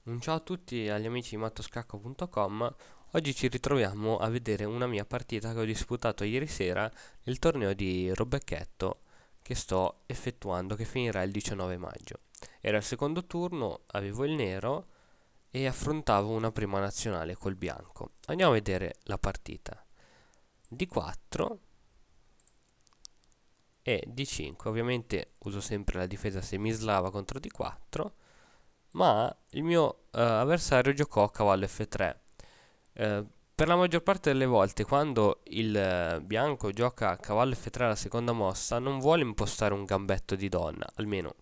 Un ciao a tutti agli amici di mattoscacco.com. Oggi ci ritroviamo a vedere una mia partita che ho disputato ieri sera nel torneo di Robecchetto che sto effettuando, che finirà il 19 maggio. Era il secondo turno, avevo il nero e affrontavo una prima nazionale col bianco. Andiamo a vedere la partita. D4 e D5. Ovviamente uso sempre la difesa semislava contro D4, ma il mio avversario giocò cavallo F3. Per la maggior parte delle volte, quando il bianco gioca cavallo F3 alla seconda mossa, non vuole impostare un gambetto di donna, almeno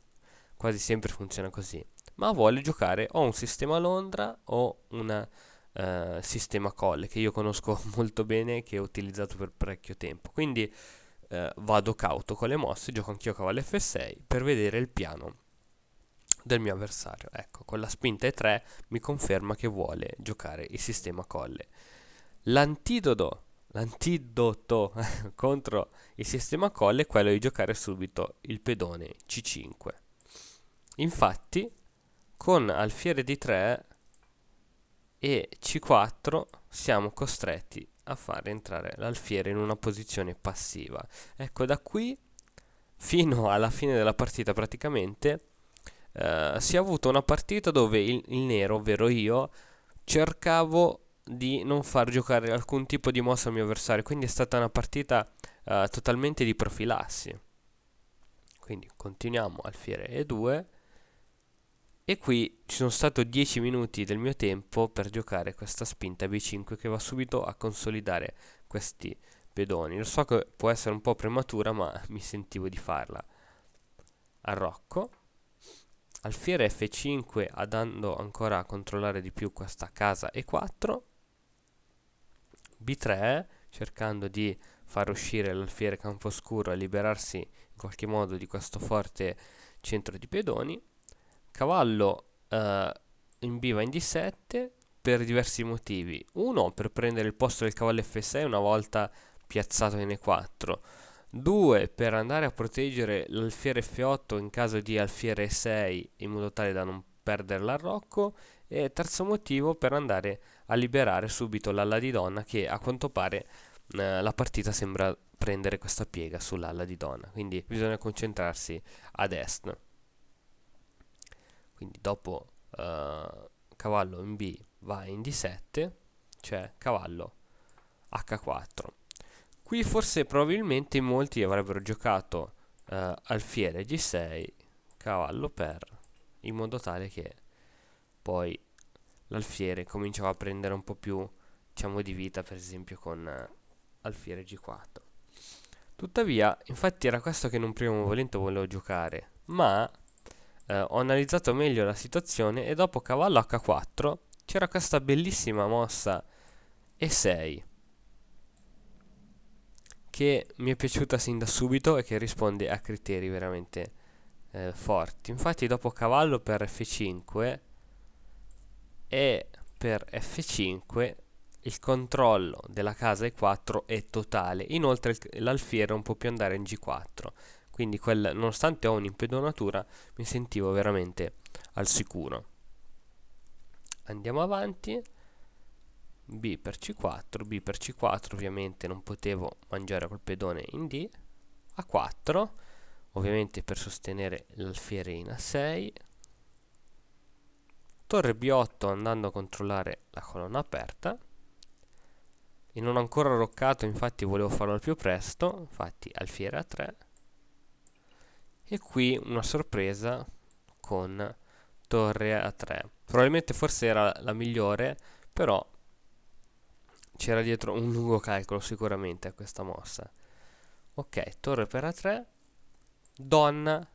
quasi sempre funziona così, ma vuole giocare o un sistema Londra o un sistema colle, che io conosco molto bene e che ho utilizzato per parecchio tempo. Quindi vado cauto con le mosse, gioco anch'io cavallo F6 per vedere il piano del mio avversario. Ecco, con la spinta E3 mi conferma che vuole giocare il sistema colle. L'antidoto contro il sistema colle è quello di giocare subito il pedone C5. Infatti, con alfiere D3 e C4 siamo costretti a fare entrare l'alfiere in una posizione passiva. Ecco, da qui fino alla fine della partita praticamente si è avuta una partita dove il nero, ovvero io, cercavo di non far giocare alcun tipo di mossa al mio avversario, quindi è stata una partita totalmente di profilassi. Quindi continuiamo alfiere E2 e qui ci sono stati 10 minuti del mio tempo per giocare questa spinta B5 che va subito a consolidare questi pedoni. Lo so che può essere un po' prematura, ma mi sentivo di farla. Arrocco, alfiere F5 andando ancora a controllare di più questa casa E4, B3 cercando di far uscire l'alfiere camposcuro e liberarsi in qualche modo di questo forte centro di pedoni. Cavallo in B va in D7 per diversi motivi. Uno, per prendere il posto del cavallo F6 una volta piazzato in E4. 2, per andare a proteggere l'alfiere F8 in caso di alfiere E6 in modo tale da non perdere l'arrocco. E terzo motivo, per andare a liberare subito l'alla di donna che a quanto pare la partita sembra prendere questa piega sull'alla di donna. Quindi bisogna concentrarsi ad est. Quindi dopo cavallo in B va in D7, cioè cavallo H4. Qui forse probabilmente in molti avrebbero giocato alfiere G6, cavallo per, in modo tale che poi l'alfiere cominciava a prendere un po' più, diciamo, di vita, per esempio con alfiere G4. Tuttavia, infatti era questo che in un primo momento volevo giocare, ma ho analizzato meglio la situazione e dopo cavallo H4 c'era questa bellissima mossa E6 che mi è piaciuta sin da subito e che risponde a criteri veramente forti. Infatti dopo cavallo per F5 e per F5 il controllo della casa E4 è totale. Inoltre l'alfiere non può più andare in G4. Quindi nonostante ho un'impedonatura mi sentivo veramente al sicuro. Andiamo avanti. B per C4, B per C4, ovviamente non potevo mangiare col pedone in D. A4, ovviamente per sostenere l'alfiere in A6. Torre B8 andando a controllare la colonna aperta. E non ho ancora roccato, infatti volevo farlo al più presto, infatti alfiere A3. E qui una sorpresa con torre A3. Probabilmente forse era la migliore, però c'era dietro un lungo calcolo sicuramente a questa mossa. Ok, torre per A3, donna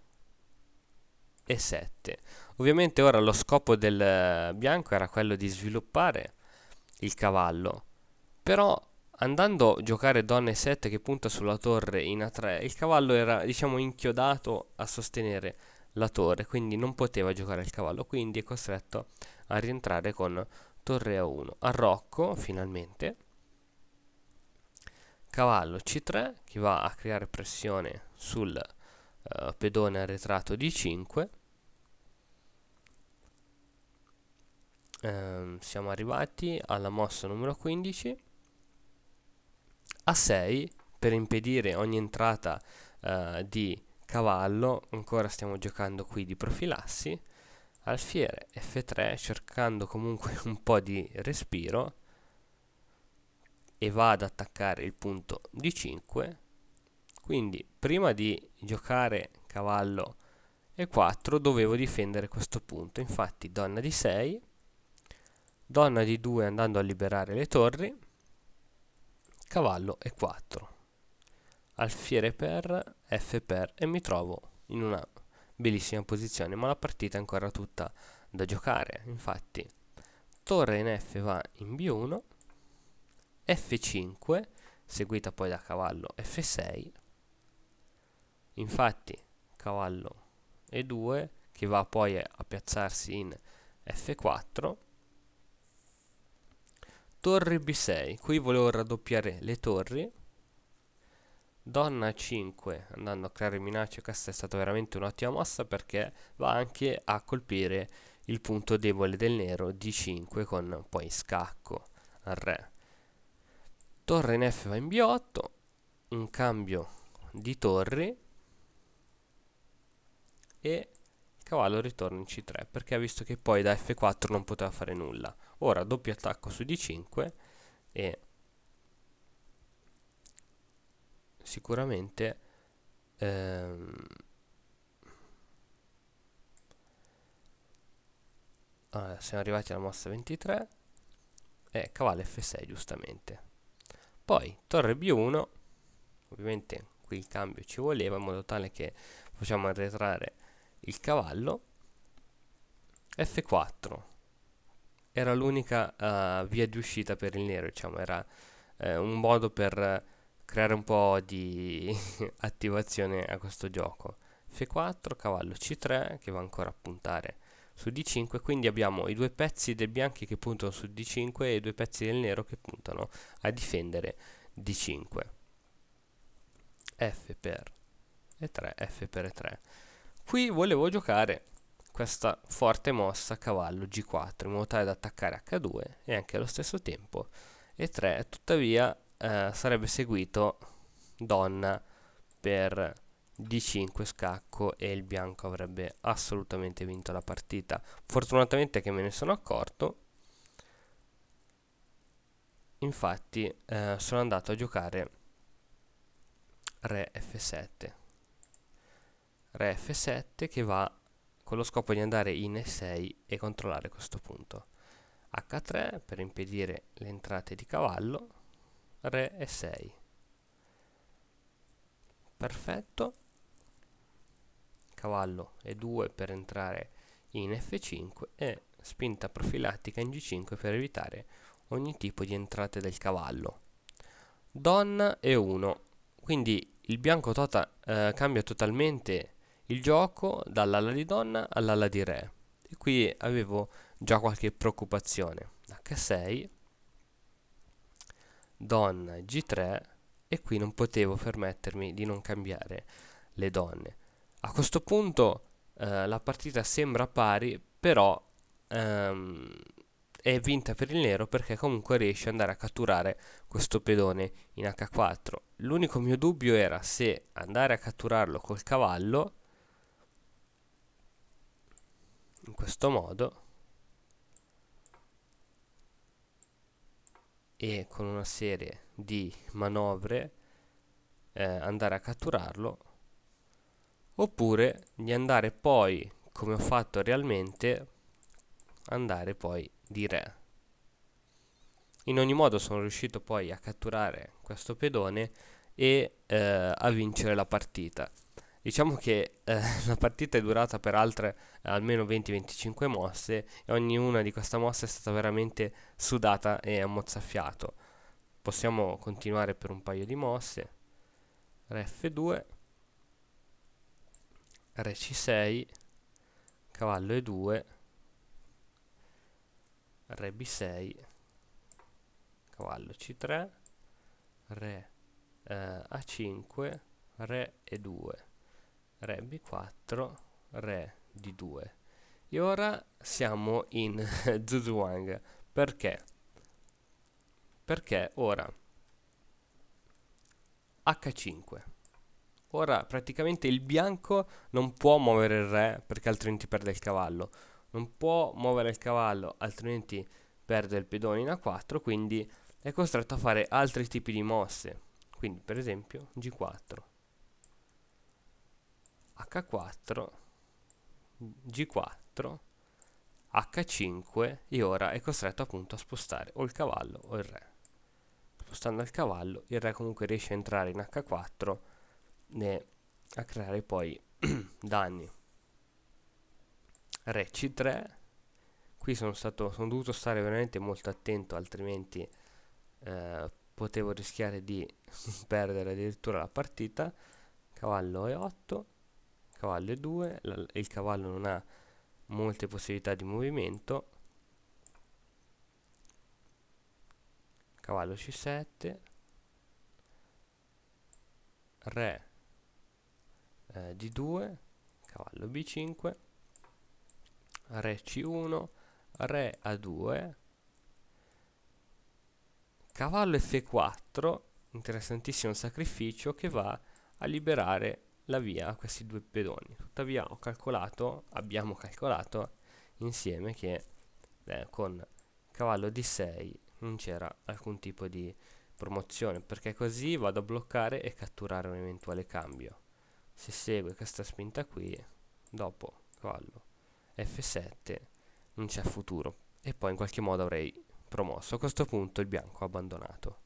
E7. Ovviamente ora lo scopo del bianco era quello di sviluppare il cavallo, però andando a giocare donna E7 che punta sulla torre in A3, il cavallo era, diciamo, inchiodato a sostenere la torre, quindi non poteva giocare il cavallo, quindi è costretto a rientrare con torre A1. Arrocco, finalmente, cavallo C3 che va a creare pressione sul pedone arretrato D5. siamo arrivati alla mossa numero 15. A6 per impedire ogni entrata di cavallo, ancora stiamo giocando qui di profilassi. Alfiere F3 cercando comunque un po' di respiro e va ad attaccare il punto D5. Quindi prima di giocare cavallo E4 dovevo difendere questo punto. Infatti donna di 6, donna di 2 andando a liberare le torri, cavallo E4, alfiere per, F per, e mi trovo in una bellissima posizione, ma la partita è ancora tutta da giocare. Infatti torre in F va in B1, F5 seguita poi da cavallo F6. Infatti cavallo E2 che va poi a piazzarsi in F4, torre B6, qui volevo raddoppiare le torri, donna 5 andando a creare minacce. Questa è stata veramente un'ottima mossa perché va anche a colpire il punto debole del nero D5 con poi scacco al re. Torre in F va in B8, un cambio di torri e cavallo ritorna in C3 perché ha visto che poi da F4 non poteva fare nulla. Ora doppio attacco su D5 e sicuramente siamo arrivati alla mossa 23 e cavallo F6 giustamente. Poi torre B1, ovviamente qui il cambio ci voleva in modo tale che facciamo arretrare il cavallo. F4 era l'unica via di uscita per il nero, diciamo, era un modo per creare un po' di attivazione a questo gioco. F4, cavallo C3 che va ancora a puntare su D5, quindi abbiamo i due pezzi dei bianchi che puntano su D5 e i due pezzi del nero che puntano a difendere D5. F per E3, F per E3. Qui volevo giocare questa forte mossa cavallo G4 in modo tale da attaccare H2 e anche allo stesso tempo E3, tuttavia sarebbe seguito donna per D5 scacco e il bianco avrebbe assolutamente vinto la partita. Fortunatamente che me ne sono accorto, infatti sono andato a giocare re F7. Re F7 che va con lo scopo di andare in E6 e controllare questo punto. H3 per impedire le entrate di cavallo, re E6. Perfetto. Cavallo E2 per entrare in F5 e spinta profilattica in G5 per evitare ogni tipo di entrate del cavallo. Donna E1. Quindi il bianco cambia totalmente il gioco dall'ala di donna all'ala di re. E qui avevo già qualche preoccupazione. H6, donna G3 e qui non potevo permettermi di non cambiare le donne. A questo punto la partita sembra pari, però ehm, è vinta per il nero perché comunque riesce ad andare a catturare questo pedone in H4. L'unico mio dubbio era se andare a catturarlo col cavallo in questo modo e con una serie di manovre andare a catturarlo, oppure di andare poi, come ho fatto realmente, andare poi di re. In ogni modo sono riuscito poi a catturare questo pedone e a vincere la partita. Diciamo che la partita è durata per altre almeno 20-25 mosse e ognuna di queste mosse è stata veramente sudata e a mozzafiato. Possiamo continuare per un paio di mosse. Re F2, Re C6, cavallo E2, Re B6, cavallo C3, Re A5, Re E2, Re B4, Re D2 E ora siamo in Zhuang. Perché? Perché ora H5. Ora praticamente il bianco non può muovere il re perché altrimenti perde il cavallo. Non può muovere il cavallo altrimenti perde il pedone in A4, quindi è costretto a fare altri tipi di mosse. Quindi per esempio G4, H4, G4, H5 e ora è costretto appunto a spostare o il cavallo o il re. Spostando il cavallo il re comunque riesce a entrare in H4 e a creare poi danni. Re C3, qui sono dovuto stare veramente molto attento, altrimenti potevo rischiare di perdere addirittura la partita. Cavallo E8, cavallo E2, il cavallo non ha molte possibilità di movimento. Cavallo C7, re D2, cavallo B5, re C1, re A2, cavallo F4, interessantissimo sacrificio che va a liberare la via a questi due pedoni. Tuttavia abbiamo calcolato insieme che con cavallo D6 non c'era alcun tipo di promozione, perché così vado a bloccare e catturare un eventuale cambio. Se segue questa spinta qui, dopo cavallo F7 non c'è futuro e poi in qualche modo avrei promosso. A questo punto il bianco ha abbandonato.